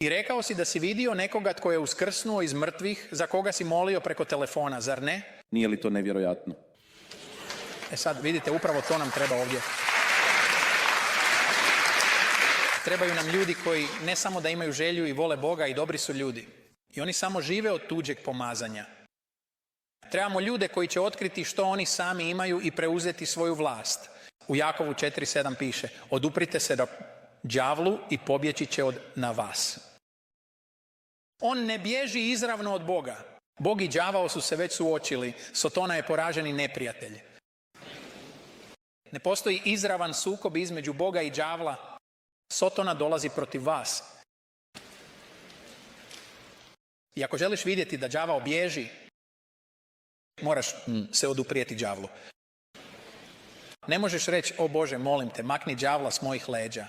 I rekao si da si vidio nekoga tko je uskrsnuo iz mrtvih, za koga si molio preko telefona, zar ne? Nije li to nevjerojatno? E sad, vidite, upravo to nam treba ovdje. Trebaju nam ljudi koji ne samo da imaju želju i vole Boga i dobri su ljudi. I oni samo žive od tuđeg pomazanja. Trebamo ljude koji će otkriti što oni sami imaju i preuzeti svoju vlast. U Jakovu 4:7 piše: oduprite se đavlu i pobjeći će na vas. On ne bježi izravno od Boga. Bog i đavao su se već suočili. Sotona je poraženi neprijatelj. Ne postoji izravan sukob između Boga i đavla. Sotona dolazi protiv vas. I ako želiš vidjeti da đavao bježi, moraš se oduprijeti đavlu. Ne možeš reći: o Bože, molim te, makni đavla s mojih leđa.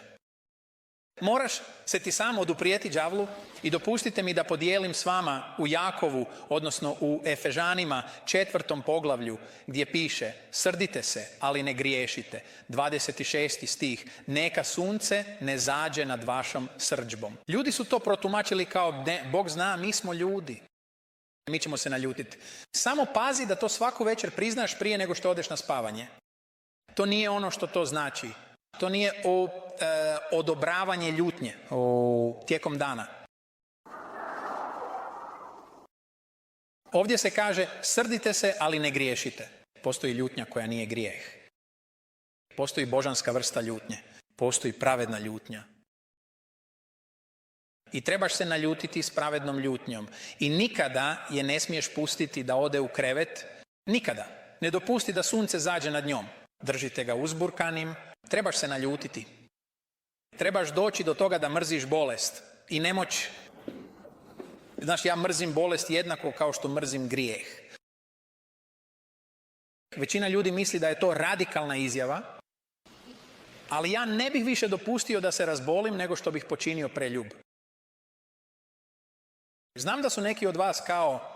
Moraš se ti sam oduprijeti đavlu i dopustite mi da podijelim s vama u Jakovu, odnosno u Efežanima 4. poglavlju, gdje piše: srdite se, ali ne griješite. 26. stih: neka sunce ne zađe nad vašom srdžbom. Ljudi su to protumačili kao: ne, Bog zna, mi smo ljudi. Mi ćemo se naljutiti. Samo pazi da to svaku večer priznaš prije nego što odeš na spavanje. To nije ono što to znači. To nije odobravanje ljutnje tijekom dana. Ovdje se kaže: srdite se, ali ne griješite. Postoji ljutnja koja nije grijeh. Postoji božanska vrsta ljutnje. Postoji pravedna ljutnja. I trebaš se naljutiti s pravednom ljutnjom. I nikada je ne smiješ pustiti da ode u krevet. Nikada. Ne dopusti da sunce zađe nad njom. Držite ga uzburkanim. Trebaš se naljutiti. Trebaš doći do toga da mrziš bolest i nemoć. Znaš, ja mrzim bolest jednako kao što mrzim grijeh. Većina ljudi misli da je to radikalna izjava, ali ja ne bih više dopustio da se razbolim nego što bih počinio preljub. Znam da su neki od vas kao